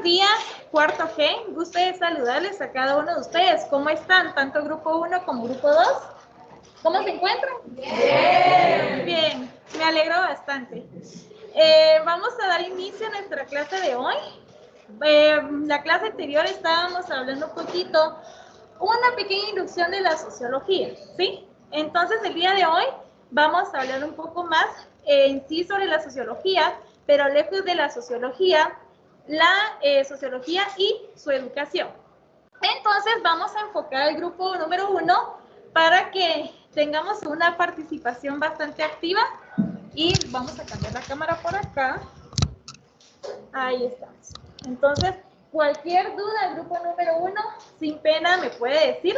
buenos días, cuarto G. Gusto de saludarles a cada uno de ustedes. ¿Cómo están? Tanto grupo 1 como grupo 2. ¿Cómo se encuentran? Bien. Bien, me alegro bastante. Vamos a dar inicio a nuestra clase de hoy. La clase anterior estábamos hablando un poquito, una pequeña inducción de la sociología, ¿sí? Entonces el día de hoy vamos a hablar un poco más en sí sobre la sociología, pero lejos de la sociología y su educación. Entonces vamos a enfocar el grupo número 1 para que tengamos una participación bastante activa y vamos a cambiar la cámara por acá. Ahí estamos. Entonces, cualquier duda del grupo número 1, sin pena me puede decir,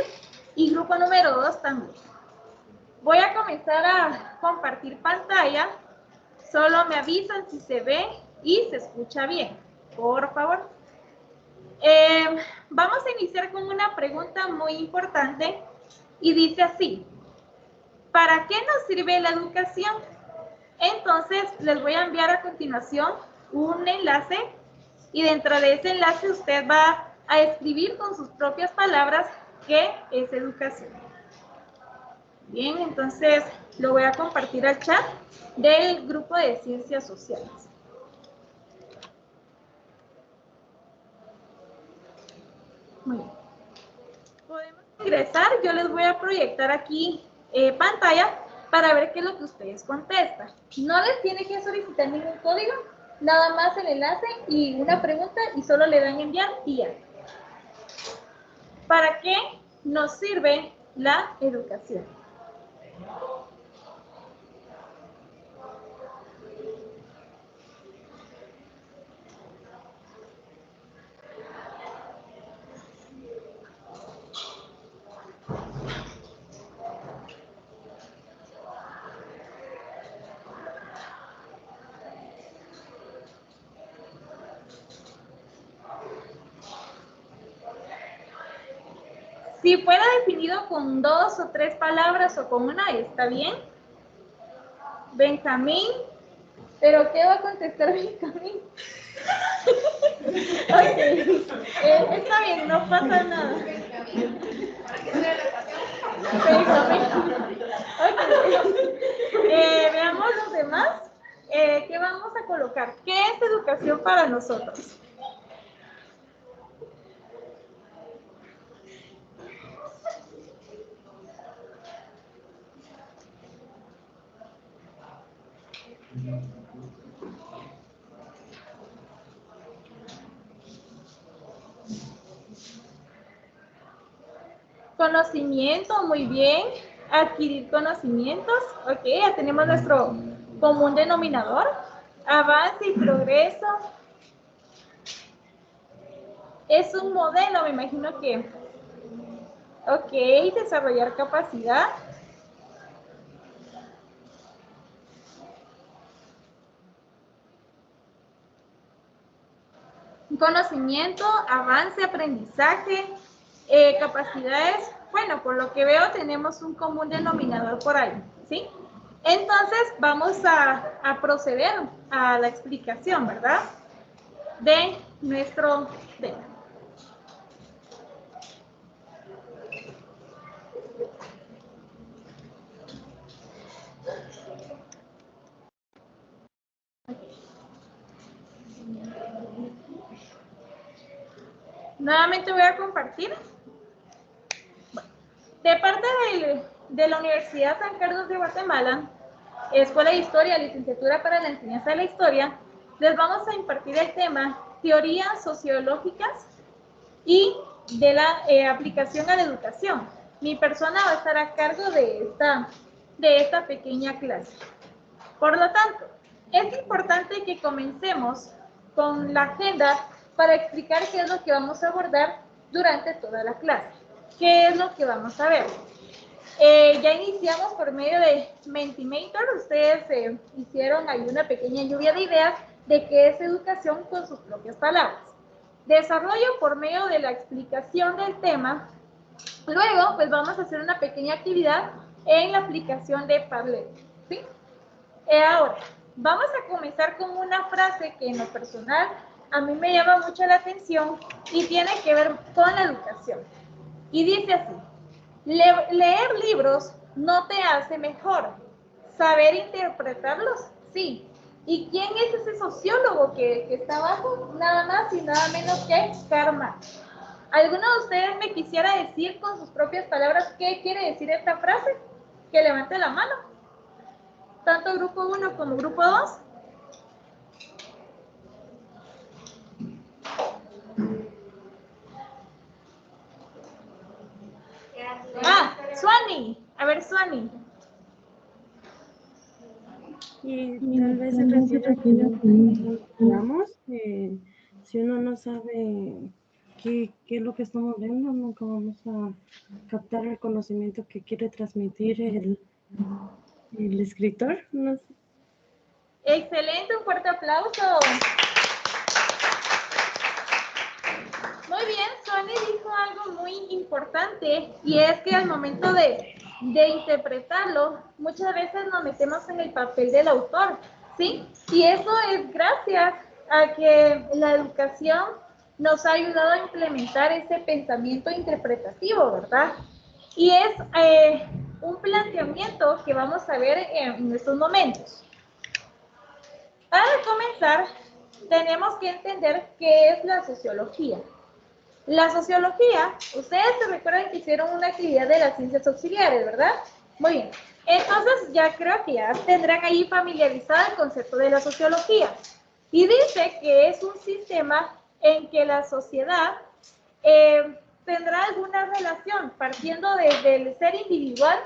y grupo número 2 también. Voy a comenzar a compartir pantalla. Solo me avisan si se ve y se escucha bien, por favor. Vamos a iniciar con una pregunta muy importante y dice así: ¿para qué nos sirve la educación? Entonces, les voy a enviar a continuación un enlace y dentro de ese enlace usted va a escribir con sus propias palabras qué es educación. Bien, entonces lo voy a compartir al chat del grupo de Ciencias Sociales. Muy bien. Podemos ingresar, yo les voy a proyectar aquí pantalla para ver qué es lo que ustedes contestan. No les tiene que solicitar ningún código, nada más el enlace y una pregunta y solo le dan enviar y ya. ¿Para qué nos sirve la educación? Si fuera definido con 2 o 3 palabras o con una, está bien. Benjamín, ¿pero qué va a contestar Benjamín? Ok, está bien, no pasa nada. Benjamín. Okay. Veamos los demás. ¿Qué vamos a colocar? ¿Qué es educación para nosotros? Conocimiento, muy bien. Adquirir conocimientos. Ok, ya tenemos nuestro común denominador. Avance y progreso. Es un modelo, me imagino que. Ok, desarrollar capacidad. Conocimiento, avance, aprendizaje, capacidades. Bueno, por lo que veo tenemos un común denominador por ahí, ¿sí? Entonces vamos a proceder a la explicación, ¿verdad? De nuestro tema. Nuevamente voy a compartir. De parte de la Universidad San Carlos de Guatemala, Escuela de Historia, Licenciatura para la Enseñanza de la Historia, les vamos a impartir el tema Teorías Sociológicas y de la aplicación a la educación. Mi persona va a estar a cargo de esta pequeña clase. Por lo tanto, es importante que comencemos con la agenda para explicar qué es lo que vamos a abordar durante toda la clase. ¿Qué es lo que vamos a ver? Ya iniciamos por medio de Mentimeter. Ustedes hicieron ahí una pequeña lluvia de ideas de qué es educación con sus propias palabras. Desarrollo por medio de la explicación del tema. Luego, pues vamos a hacer una pequeña actividad en la aplicación de Padlet, ¿sí? Ahora, vamos a comenzar con una frase que en lo personal a mí me llama mucho la atención y tiene que ver con la educación. Y dice así: leer libros no te hace mejor. ¿Saber interpretarlos? Sí. ¿Y quién es ese sociólogo que está abajo? Nada más y nada menos que Karl Marx. ¿Alguno de ustedes me quisiera decir con sus propias palabras qué quiere decir esta frase? Que levante la mano. Tanto grupo 1 como grupo 2. Suani. A ver, Suani. Y tal vez se refiere a que digamos, si uno no sabe qué es lo que estamos viendo, nunca vamos a captar el conocimiento que quiere transmitir el escritor. No sé. Excelente, un fuerte aplauso. Muy bien, Suani dijo algo muy importante y es que al momento de interpretarlo, muchas veces nos metemos en el papel del autor, ¿sí? Y eso es gracias a que la educación nos ha ayudado a implementar ese pensamiento interpretativo, ¿verdad? Y es un planteamiento que vamos a ver en estos momentos. Para comenzar, tenemos que entender qué es la sociología. La sociología, ustedes se recuerdan que hicieron una actividad de las ciencias auxiliares, ¿verdad? Muy bien. Entonces, ya creo que ya tendrán ahí familiarizado el concepto de la sociología. Y dice que es un sistema en que la sociedad tendrá alguna relación partiendo desde el ser individual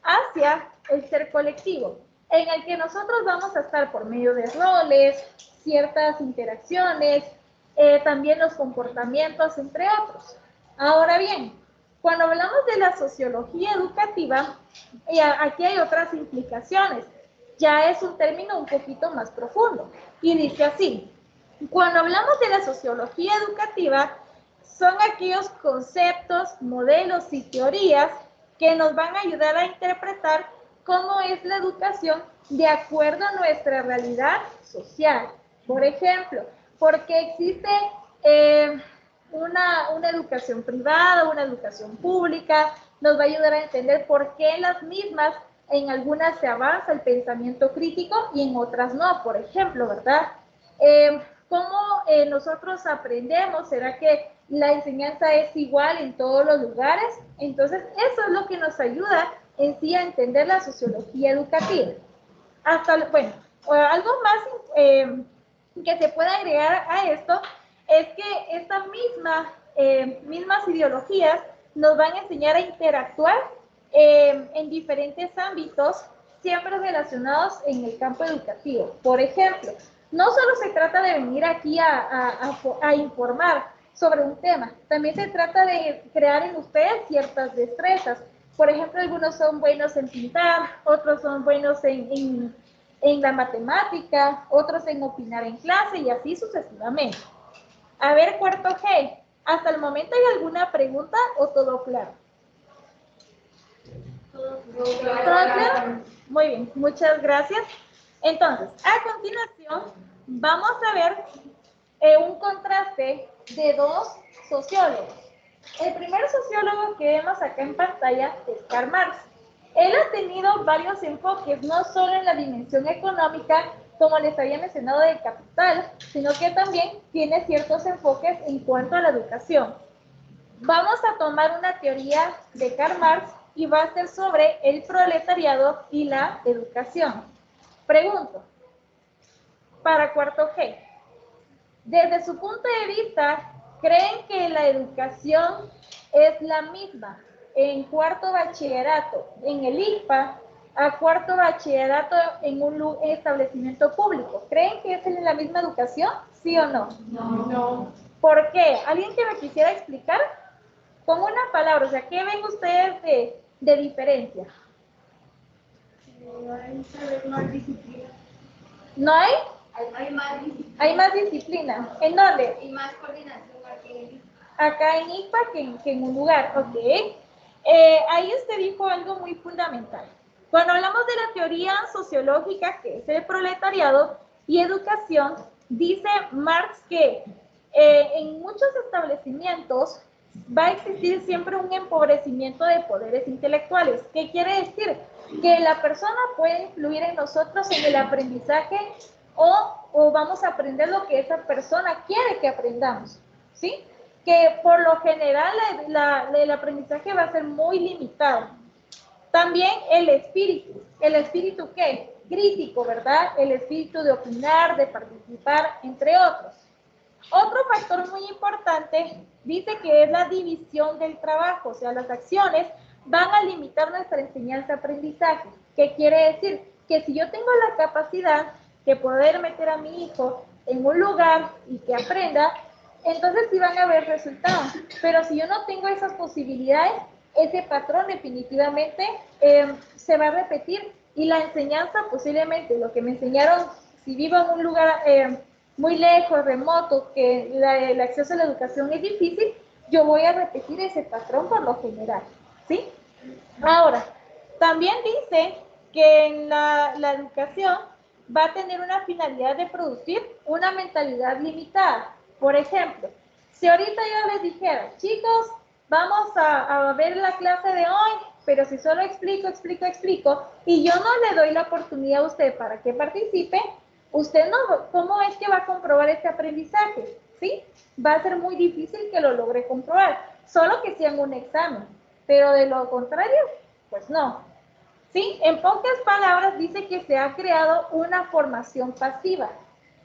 hacia el ser colectivo, en el que nosotros vamos a estar por medio de roles, ciertas interacciones, también los comportamientos, entre otros. Ahora bien, cuando hablamos de la sociología educativa, aquí hay otras implicaciones. Ya es un término un poquito más profundo. Y dice así: cuando hablamos de la sociología educativa, son aquellos conceptos, modelos y teorías que nos van a ayudar a interpretar cómo es la educación de acuerdo a nuestra realidad social. Por ejemplo, porque existe una educación privada, una educación pública, nos va a ayudar a entender por qué en las mismas, en algunas se avanza el pensamiento crítico y en otras no, por ejemplo, ¿verdad? ¿Cómo nosotros aprendemos? ¿Será que la enseñanza es igual en todos los lugares? Entonces, eso es lo que nos ayuda en sí a entender la sociología educativa. Bueno, algo más que se puede agregar a esto es que estas mismas ideologías nos van a enseñar a interactuar en diferentes ámbitos, siempre relacionados en el campo educativo. Por ejemplo, no solo se trata de venir aquí a informar sobre un tema, también se trata de crear en ustedes ciertas destrezas. Por ejemplo, algunos son buenos en pintar, otros son buenos en la matemática, otros en opinar en clase y así sucesivamente. A ver, cuarto G, ¿hasta el momento hay alguna pregunta o todo claro? ¿Todo claro? Muy bien, muchas gracias. Entonces, a continuación, vamos a ver un contraste de dos sociólogos. El primer sociólogo que vemos acá en pantalla es Karl Marx. Él ha tenido varios enfoques, no solo en la dimensión económica, como les había mencionado, del capital, sino que también tiene ciertos enfoques en cuanto a la educación. Vamos a tomar una teoría de Karl Marx y va a ser sobre el proletariado y la educación. Pregunto, para cuarto G, desde su punto de vista, ¿creen que la educación es la misma en cuarto bachillerato en el ICPA a cuarto bachillerato en un establecimiento público? ¿Creen que es la misma educación? ¿Sí o no? No. ¿Por qué? ¿Alguien que me quisiera explicar? Con una palabra, o sea, ¿qué ven ustedes de diferencia? Hay más disciplina. ¿No hay? Hay más disciplina. ¿En dónde? Y más coordinación aquí en ICPA. Acá en ICPA que en un lugar, ok. Ahí usted dijo algo muy fundamental. Cuando hablamos de la teoría sociológica, que es el proletariado y educación, dice Marx que en muchos establecimientos va a existir siempre un empobrecimiento de poderes intelectuales. ¿Qué quiere decir? Que la persona puede influir en nosotros en el aprendizaje o vamos a aprender lo que esa persona quiere que aprendamos, ¿sí? Que por lo general el aprendizaje va a ser muy limitado. También el espíritu ¿qué? Crítico, ¿verdad? El espíritu de opinar, de participar, entre otros. Otro factor muy importante dice que es la división del trabajo, o sea, las acciones van a limitar nuestra enseñanza-aprendizaje. ¿Qué quiere decir? Que si yo tengo la capacidad de poder meter a mi hijo en un lugar y que aprenda, entonces sí van a haber resultados. Pero si yo no tengo esas posibilidades, ese patrón definitivamente se va a repetir y la enseñanza posiblemente, lo que me enseñaron, si vivo en un lugar muy lejos, remoto, que el acceso a la educación es difícil, yo voy a repetir ese patrón por lo general, ¿sí? Ahora, también dice que en la educación va a tener una finalidad de producir una mentalidad limitada. Por ejemplo, si ahorita yo les dijera, chicos, vamos a ver la clase de hoy, pero si solo explico, y yo no le doy la oportunidad a usted para que participe, usted no, ¿cómo es que va a comprobar este aprendizaje? ¿Sí? Va a ser muy difícil que lo logre comprobar, solo que sea en un examen, pero de lo contrario, pues no. ¿Sí? En pocas palabras dice que se ha creado una formación pasiva,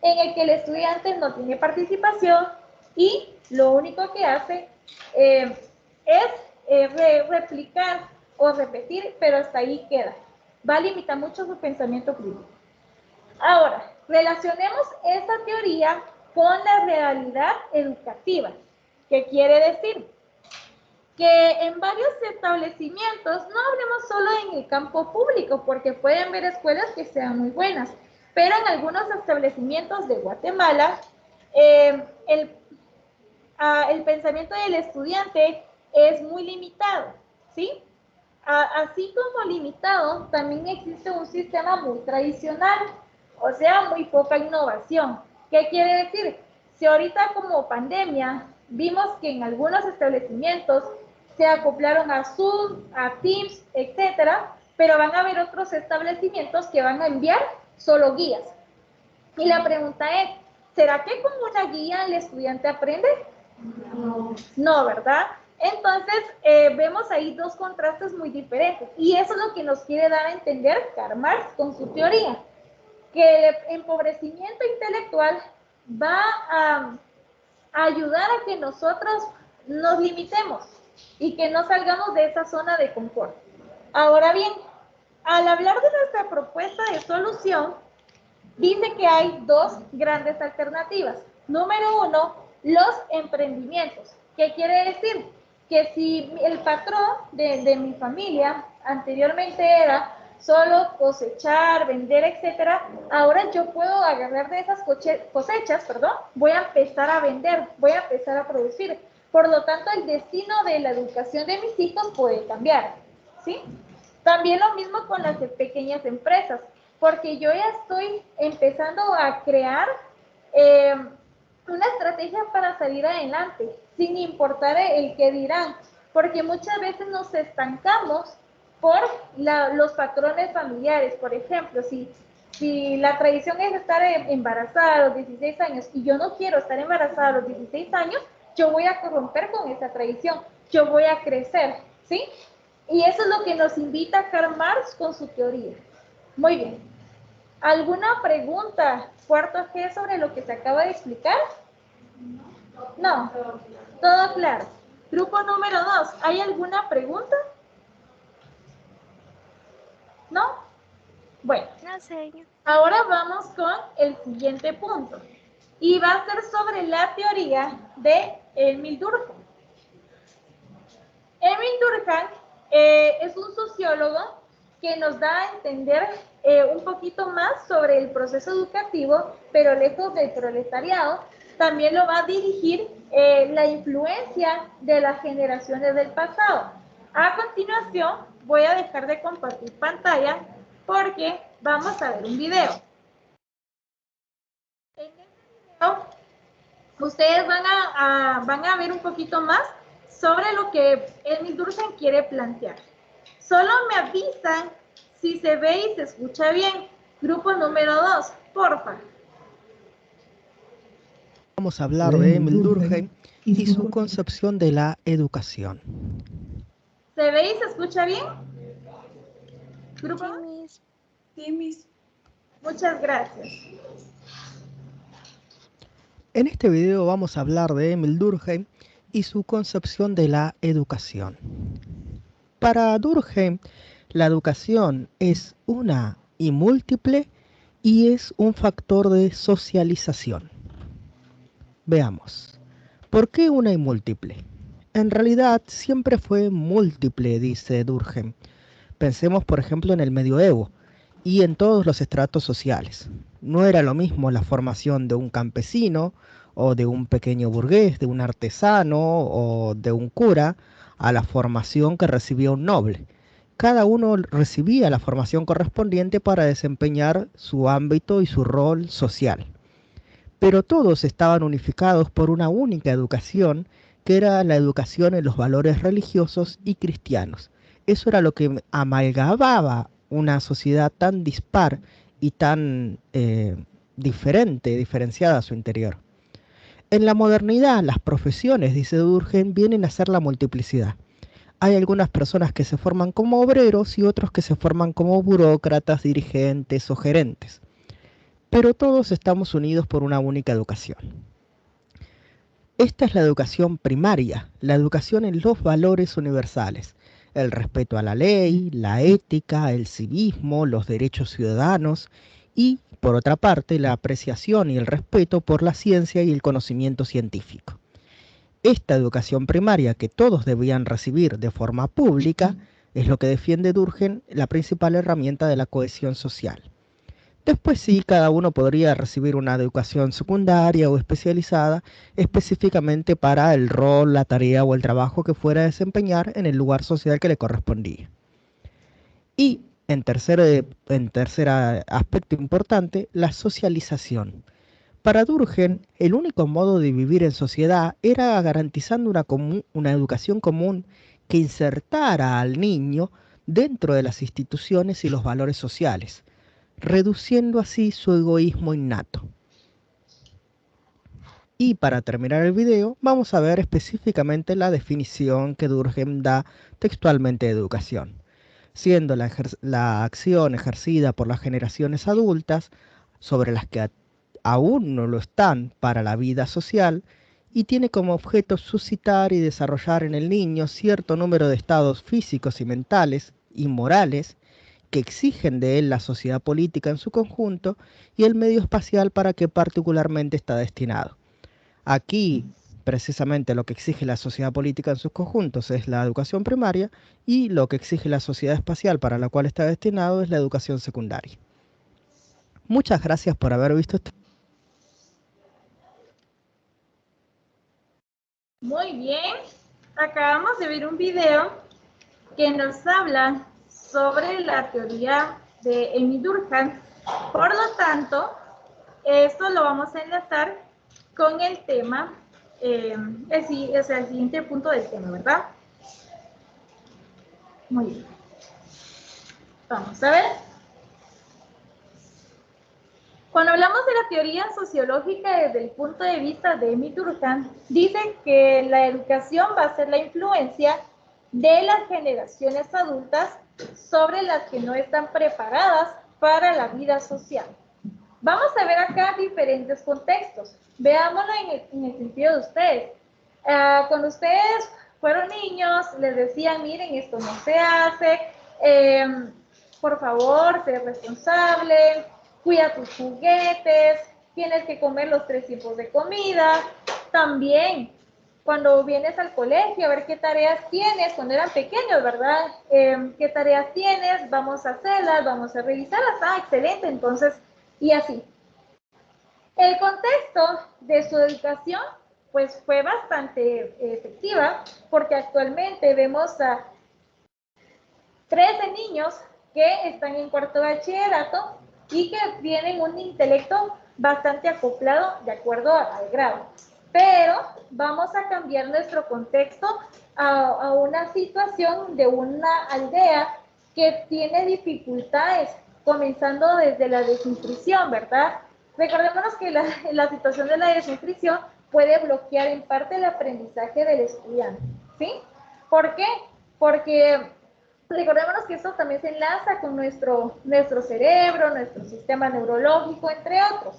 en el que el estudiante no tiene participación y lo único que hace es replicar o repetir, pero hasta ahí queda. Va a limitar mucho su pensamiento crítico. Ahora, relacionemos esta teoría con la realidad educativa. ¿Qué quiere decir? Que en varios establecimientos, no hablemos solo en el campo público, porque pueden haber escuelas que sean muy buenas, pero en algunos establecimientos de Guatemala, el pensamiento del estudiante es muy limitado, ¿sí? Así como limitado, también existe un sistema muy tradicional, o sea, muy poca innovación. ¿Qué quiere decir? Si ahorita como pandemia vimos que en algunos establecimientos se acoplaron a Zoom, a Teams, etcétera, pero van a haber otros establecimientos que van a enviar solo guías. Y la pregunta es, ¿será que con una guía el estudiante aprende? No, ¿verdad? Entonces, vemos ahí dos contrastes muy diferentes. Y eso es lo que nos quiere dar a entender Karl Marx con su teoría, que el empobrecimiento intelectual va a ayudar a que nosotros nos limitemos y que no salgamos de esa zona de confort. Ahora bien, al hablar de nuestra propuesta de solución, dice que hay dos grandes alternativas. Número uno, los emprendimientos. ¿Qué quiere decir? Que si el patrón de mi familia anteriormente era solo cosechar, vender, etcétera, ahora yo puedo agarrar de esas cosechas, voy a empezar a vender, voy a empezar a producir. Por lo tanto, el destino de la educación de mis hijos puede cambiar, ¿sí? También lo mismo con las pequeñas empresas, porque yo ya estoy empezando a crear una estrategia para salir adelante, sin importar el qué dirán, porque muchas veces nos estancamos por los patrones familiares. Por ejemplo, si la tradición es estar embarazada a los 16 años y yo no quiero estar embarazada a los 16 años, yo voy a corromper con esa tradición, yo voy a crecer, ¿sí? Y eso es lo que nos invita Karl Marx con su teoría. Muy bien. ¿Alguna pregunta, cuarto G, sobre lo que se acaba de explicar? No. Todo claro. Grupo número 2. ¿Hay alguna pregunta? ¿No? Bueno. No sé. Ahora vamos con el siguiente punto. Y va a ser sobre la teoría de Emil Durkheim. Emil Durkheim es un sociólogo que nos da a entender un poquito más sobre el proceso educativo, pero lejos del proletariado. También lo va a dirigir la influencia de las generaciones del pasado. A continuación, voy a dejar de compartir pantalla porque vamos a ver un video. En este ustedes van a ver un poquito más sobre lo que Emil Durkheim quiere plantear. Solo me avisan si se ve y se escucha bien. Grupo número 2, porfa. Vamos a hablar de Emil Durkheim y su concepción de la educación. ¿Se ve y se escucha bien? ¿Grupo? Sí, Miss. Muchas gracias. En este video vamos a hablar de Emil Durkheim y su concepción de la educación. Para Durkheim, la educación es una y múltiple y es un factor de socialización. Veamos, ¿por qué una y múltiple? En realidad siempre fue múltiple, dice Durkheim. Pensemos, por ejemplo, en el medioevo y en todos los estratos sociales. No era lo mismo la formación de un campesino o de un pequeño burgués, de un artesano o de un cura, a la formación que recibía un noble. Cada uno recibía la formación correspondiente para desempeñar su ámbito y su rol social. Pero todos estaban unificados por una única educación, que era la educación en los valores religiosos y cristianos. Eso era lo que amalgamaba una sociedad tan dispar y tan diferenciada a su interior. En la modernidad, las profesiones, dice Durkheim, vienen a ser la multiplicidad. Hay algunas personas que se forman como obreros y otros que se forman como burócratas, dirigentes o gerentes. Pero todos estamos unidos por una única educación. Esta es la educación primaria, la educación en los valores universales, el respeto a la ley, la ética, el civismo, los derechos ciudadanos y, por otra parte, la apreciación y el respeto por la ciencia y el conocimiento científico. Esta educación primaria que todos debían recibir de forma pública es lo que defiende Durkheim, la principal herramienta de la cohesión social. Después sí, cada uno podría recibir una educación secundaria o especializada específicamente para el rol, la tarea o el trabajo que fuera a desempeñar en el lugar social que le correspondía. Y en tercer aspecto importante, la socialización. Para Durkheim, el único modo de vivir en sociedad era garantizando una educación común que insertara al niño dentro de las instituciones y los valores sociales, reduciendo así su egoísmo innato. Y para terminar el video, vamos a ver específicamente la definición que Durkheim da textualmente de educación, siendo la acción ejercida por las generaciones adultas sobre las que aún no lo están para la vida social, y tiene como objeto suscitar y desarrollar en el niño cierto número de estados físicos y mentales y morales que exigen de él la sociedad política en su conjunto y el medio espacial para que particularmente está destinado. Aquí, precisamente, lo que exige la sociedad política en sus conjuntos es la educación primaria y lo que exige la sociedad espacial para la cual está destinado es la educación secundaria. Muchas gracias por haber visto este. Muy bien. Acabamos de ver un video que nos habla sobre la teoría de Emil Durkheim. Por lo tanto, esto lo vamos a enlazar con el tema, el siguiente punto del tema, ¿verdad? Muy bien. Vamos a ver. Cuando hablamos de la teoría sociológica desde el punto de vista de Emil Durkheim, dice que la educación va a ser la influencia de las generaciones adultas sobre las que no están preparadas para la vida social. Vamos a ver acá diferentes contextos. Veámoslo en el sentido de ustedes. Cuando ustedes fueron niños, les decían, miren, esto no se hace, por favor, sé responsable, cuida tus juguetes, tienes que comer los 3 tipos de comida. También, cuando vienes al colegio, a ver qué tareas tienes, cuando eran pequeños, ¿verdad? ¿Qué tareas tienes? Vamos a hacerlas, vamos a revisarlas. Ah, excelente, entonces, y así. El contexto de su educación, pues fue bastante efectiva, porque actualmente vemos a 13 niños que están en cuarto bachillerato y que tienen un intelecto bastante acoplado de acuerdo al grado. Pero vamos a cambiar nuestro contexto a una situación de una aldea que tiene dificultades, comenzando desde la desnutrición, ¿verdad? Recordémonos que la situación de la desnutrición puede bloquear en parte el aprendizaje del estudiante, ¿sí? ¿Por qué? Porque recordémonos que esto también se enlaza con nuestro cerebro, nuestro sistema neurológico, entre otros.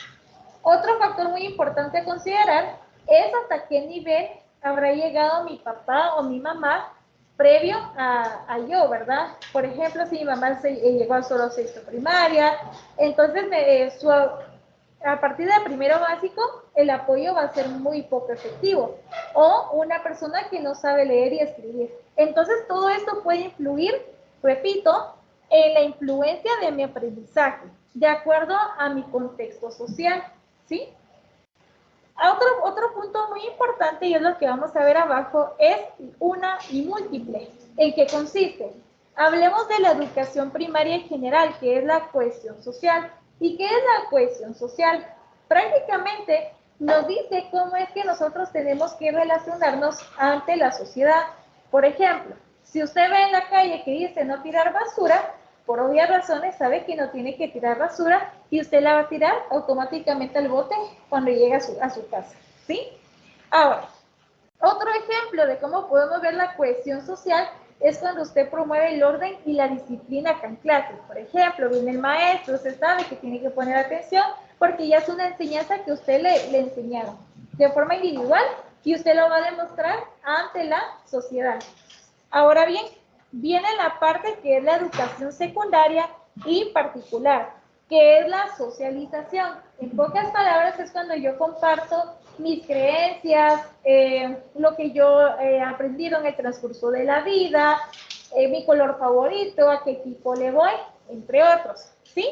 Otro factor muy importante a considerar es hasta qué nivel habrá llegado mi papá o mi mamá previo a yo, ¿verdad? Por ejemplo, si mi mamá llegó a solo sexto primaria, entonces a partir de primero básico, el apoyo va a ser muy poco efectivo. O una persona que no sabe leer y escribir. Entonces, todo esto puede influir, repito, en la influencia de mi aprendizaje, de acuerdo a mi contexto social, ¿sí? Otro punto muy importante, y es lo que vamos a ver abajo, es una y múltiple. ¿En qué consiste? Hablemos de la educación primaria en general, que es la cohesión social. ¿Y qué es la cohesión social? Prácticamente nos dice cómo es que nosotros tenemos que relacionarnos ante la sociedad. Por ejemplo, si usted ve en la calle que dice no tirar basura, por obvias razones sabe que no tiene que tirar basura y usted la va a tirar automáticamente al bote cuando llegue a su casa, ¿sí? Ahora, otro ejemplo de cómo podemos ver la cohesión social es cuando usted promueve el orden y la disciplina acá en clases. Por ejemplo, viene el maestro, usted sabe que tiene que poner atención porque ya es una enseñanza que usted le enseñaron de forma individual y usted lo va a demostrar ante la sociedad. Ahora bien, viene la parte que es la educación secundaria y particular, que es la socialización. En pocas palabras es cuando yo comparto mis creencias, lo que yo he aprendido en el transcurso de la vida, mi color favorito, a qué equipo le voy, entre otros, ¿sí?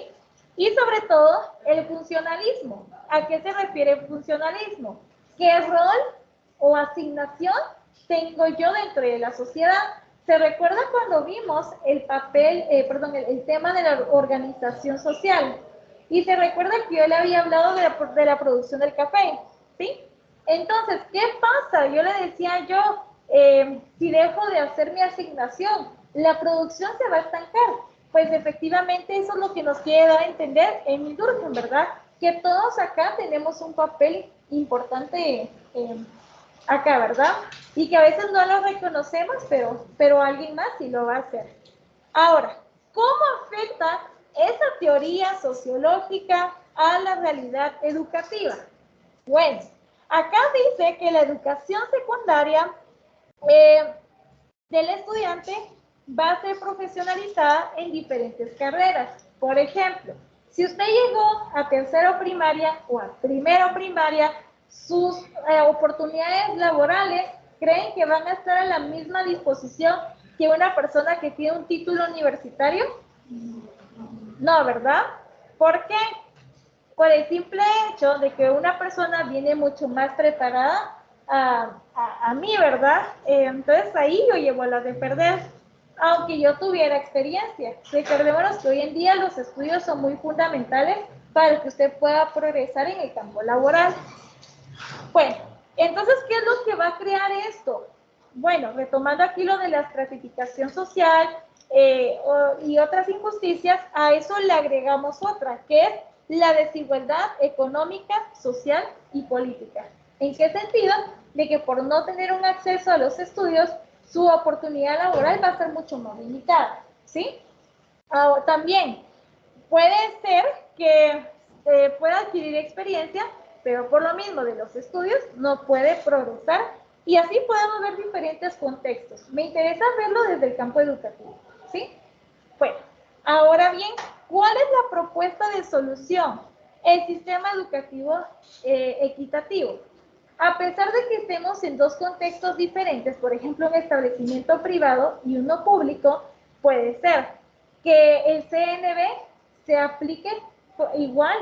Y sobre todo, el funcionalismo. ¿A qué se refiere el funcionalismo? ¿Qué rol o asignación tengo yo dentro de la sociedad? ¿Se recuerda cuando vimos el tema de la organización social? Y se recuerda que yo le había hablado de la producción del café, ¿sí? Entonces, ¿qué pasa? Yo le decía si dejo de hacer mi asignación, la producción se va a estancar. Pues efectivamente eso es lo que nos quiere dar a entender Emil Durkheim, ¿verdad? Que todos acá tenemos un papel importante acá, ¿verdad? Y que a veces no lo reconocemos, pero alguien más sí lo va a hacer. Ahora, ¿cómo afecta esa teoría sociológica a la realidad educativa? Bueno, acá dice que la educación secundaria del estudiante va a ser profesionalizada en diferentes carreras. Por ejemplo, si usted llegó a tercero primaria o a primero primaria, sus oportunidades laborales creen que van a estar a la misma disposición que una persona que tiene un título universitario. No, ¿verdad? ¿Por qué? Por el simple hecho de que una persona viene mucho más preparada a mí, ¿verdad? Entonces ahí yo llevo la de perder, aunque yo tuviera experiencia. Recordémonos que hoy en día los estudios son muy fundamentales para que usted pueda progresar en el campo laboral. Bueno, entonces, ¿qué es lo que va a crear esto? Bueno, retomando aquí lo de la estratificación social y otras injusticias, a eso le agregamos otra, que es la desigualdad económica, social y política. ¿En qué sentido? De que por no tener un acceso a los estudios, su oportunidad laboral va a ser mucho más limitada, ¿sí? También puede ser que pueda adquirir experiencia, pero por lo mismo de los estudios no puede progresar y así podemos ver diferentes contextos. Me interesa verlo desde el campo educativo, ¿sí? Bueno, ahora bien, ¿cuál es la propuesta de solución? El sistema educativo equitativo. A pesar de que estemos en dos contextos diferentes, por ejemplo, un establecimiento privado y uno público, puede ser que el CNB se aplique igual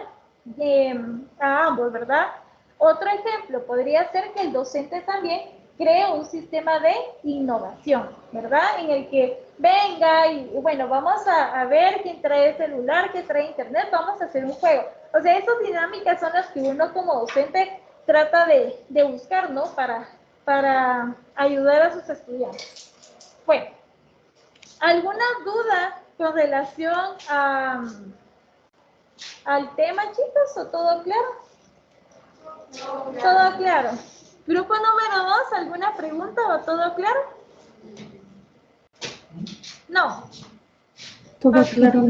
a ambos, ¿verdad? Otro ejemplo podría ser que el docente también cree un sistema de innovación, ¿verdad? En el que venga y bueno, vamos a ver quién trae el celular, quién trae internet, vamos a hacer un juego. O sea, esas dinámicas son las que uno como docente trata de buscar, ¿no? Para ayudar a sus estudiantes. Bueno, ¿alguna duda con relación al tema, chicos? ¿O todo claro? Todo claro. Grupo número 2, ¿alguna pregunta o todo claro? No. Todo claro.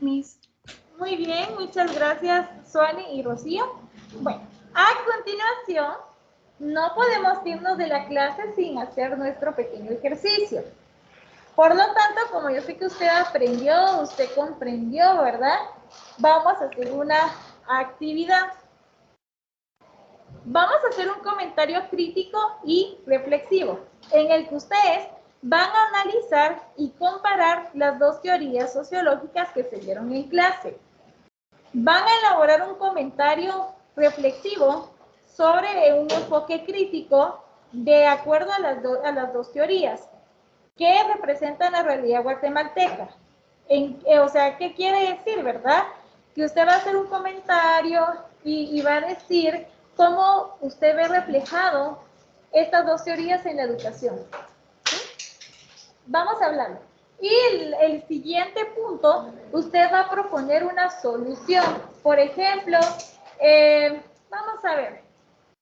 Miss. Muy bien, muchas gracias, Suani y Rocío. Bueno, a continuación, no podemos irnos de la clase sin hacer nuestro pequeño ejercicio. Por lo tanto, como yo sé que usted aprendió, usted comprendió, ¿verdad? Vamos a hacer una actividad. Vamos a hacer un comentario crítico y reflexivo, en el que ustedes van a analizar y comparar las dos teorías sociológicas que se dieron en clase. Van a elaborar un comentario reflexivo sobre un enfoque crítico de acuerdo a las dos teorías que representan la realidad guatemalteca. O sea, ¿qué quiere decir, verdad? Que usted va a hacer un comentario y va a decir cómo usted ve reflejado estas dos teorías en la educación. ¿Sí? Vamos a hablarlo. Y el siguiente punto, usted va a proponer una solución. Por ejemplo, vamos a ver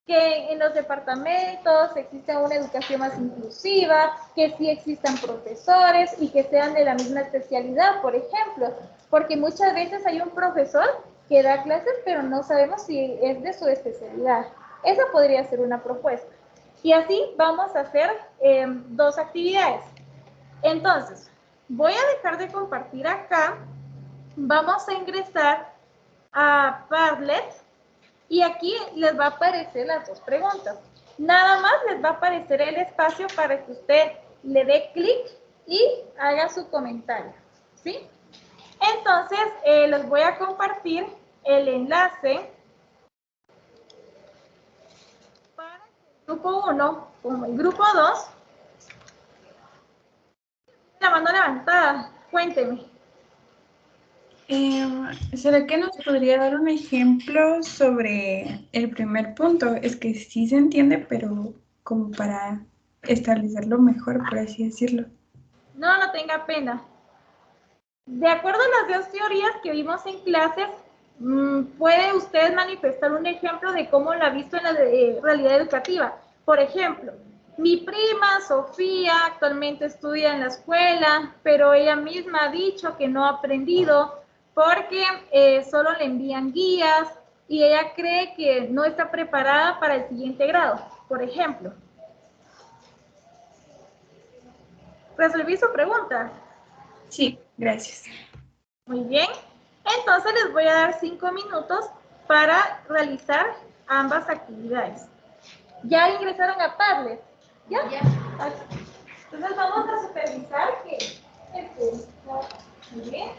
que en los departamentos exista una educación más inclusiva, que sí existan profesores y que sean de la misma especialidad, por ejemplo, porque muchas veces hay un profesor que da clases, pero no sabemos si es de su especialidad. Esa podría ser una propuesta. Y así vamos a hacer dos actividades. Entonces, voy a dejar de compartir acá. Vamos a ingresar a Padlet y aquí les va a aparecer las dos preguntas. Nada más les va a aparecer el espacio para que usted le dé clic y haga su comentario. ¿Sí? Entonces, les voy a compartir el enlace para el grupo 1 como el grupo 2. La mano levantada, cuénteme. ¿Será que nos podría dar un ejemplo sobre el primer punto? Es que sí se entiende, pero como para establecerlo mejor, por así decirlo. No, no tenga pena. De acuerdo a las dos teorías que vimos en clases, puede usted manifestar un ejemplo de cómo lo ha visto en la realidad educativa. Por ejemplo, mi prima Sofía actualmente estudia en la escuela, pero ella misma ha dicho que no ha aprendido porque solo le envían guías y ella cree que no está preparada para el siguiente grado, por ejemplo. ¿Resolví su pregunta? Sí, gracias. Muy bien. Entonces les voy a dar 5 minutos para realizar ambas actividades. ¿Ya ingresaron a Padlet? ¿Ya? Ya. Entonces vamos a supervisar que... Muy bien.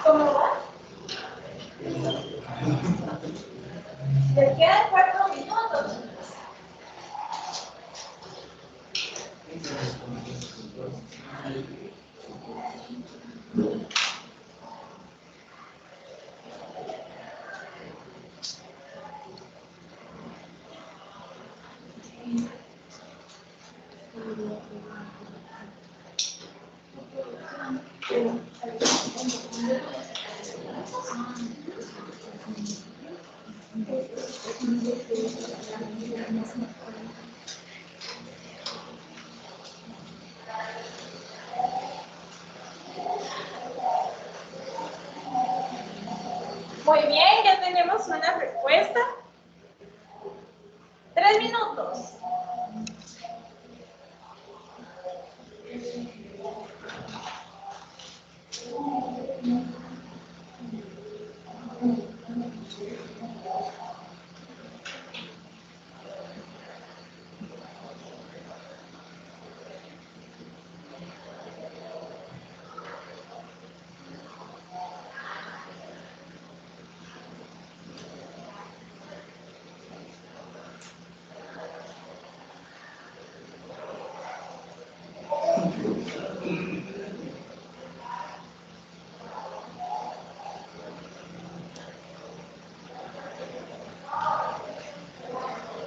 ¿Cómo va? Les quedan 4 minutos. Muy bien, ya tenemos una respuesta. 3 minutos.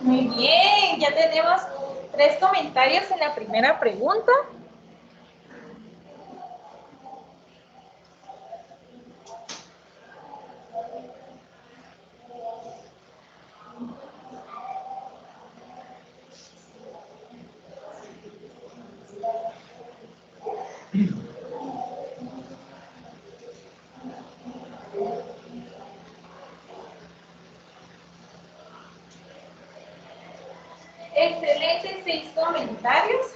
Muy bien, ya tenemos 3 comentarios en la primera pregunta. Excelente, 6 comentarios.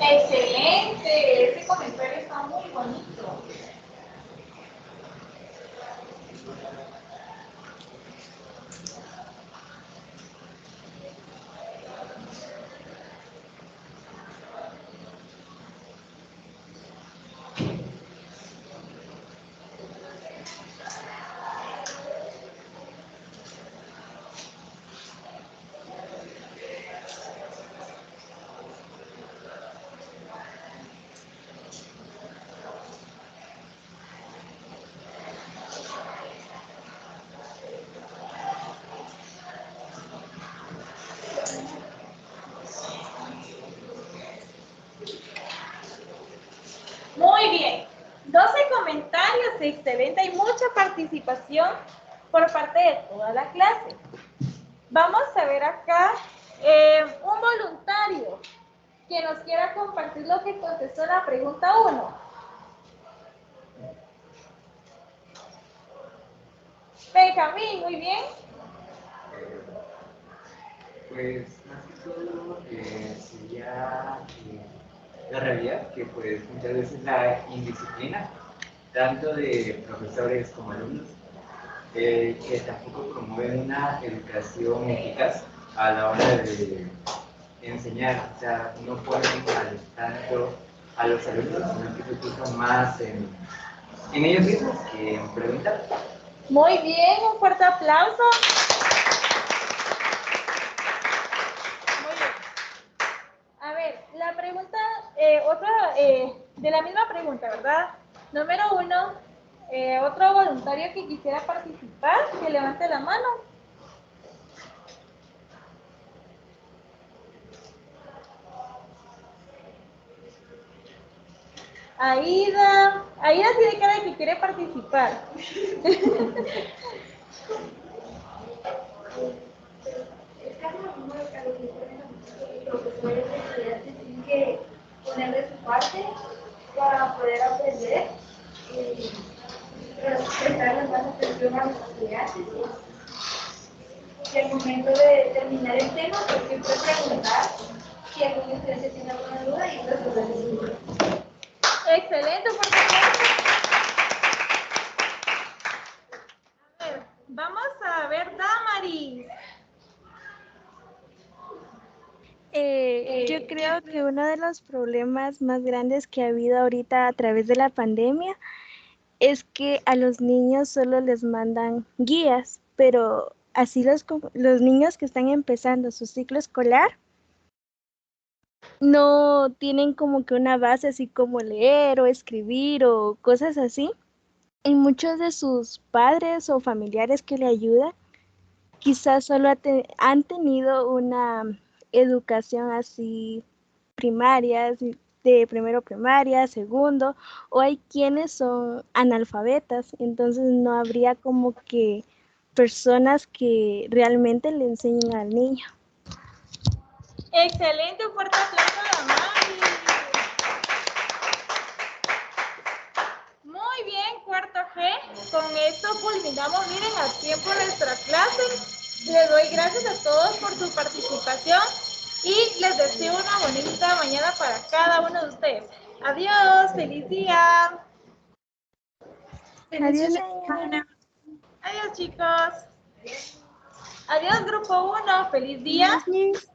Excelente, ese comentario está muy bonito. Muy bien, 12 comentarios, excelente, hay mucha participación por parte de toda la clase. Vamos a ver acá un voluntario que nos quiera compartir lo que contestó la pregunta 1. Benjamín, muy bien. Pues más que todo sería la realidad que pues muchas veces la indisciplina, tanto de profesores como alumnos, que tampoco promueven una educación eficaz a la hora de enseñar, o sea, no ponen tanto a los alumnos, sino que se fijan más en ellos mismos que en preguntar. Muy bien, un fuerte aplauso. Muy bien. A ver, la pregunta, de la misma pregunta, ¿verdad? Número 1, otro voluntario que quisiera participar, que levante la mano. Aida tiene cara de que quiere participar. Los profesores y estudiantes tienen que poner de su parte para poder aprender y prestarle más atención a los estudiantes Y al momento de terminar el tema, pues siempre preguntar si algún estudiante tiene alguna duda y resolver su duda. Excelente, fuerte aplauso. A ver, vamos a ver, Damaris. Yo creo que uno de los problemas más grandes que ha habido ahorita a través de la pandemia es que a los niños solo les mandan guías, pero así los niños que están empezando su ciclo escolar no tienen como que una base así como leer o escribir o cosas así. Y muchos de sus padres o familiares que le ayudan quizás solo han tenido una educación así primaria, así de primero primaria, segundo, o hay quienes son analfabetas, entonces no habría como que personas que realmente le enseñen al niño. Excelente, un fuerte aplauso a Damaris. Muy bien, cuarto G. Con esto culminamos, miren, a tiempo nuestra clase. Les doy gracias a todos por su participación y les deseo una bonita mañana para cada uno de ustedes. Adiós, feliz día. Adiós, Adiós, chicos. Adiós, grupo 1, feliz día. Miss.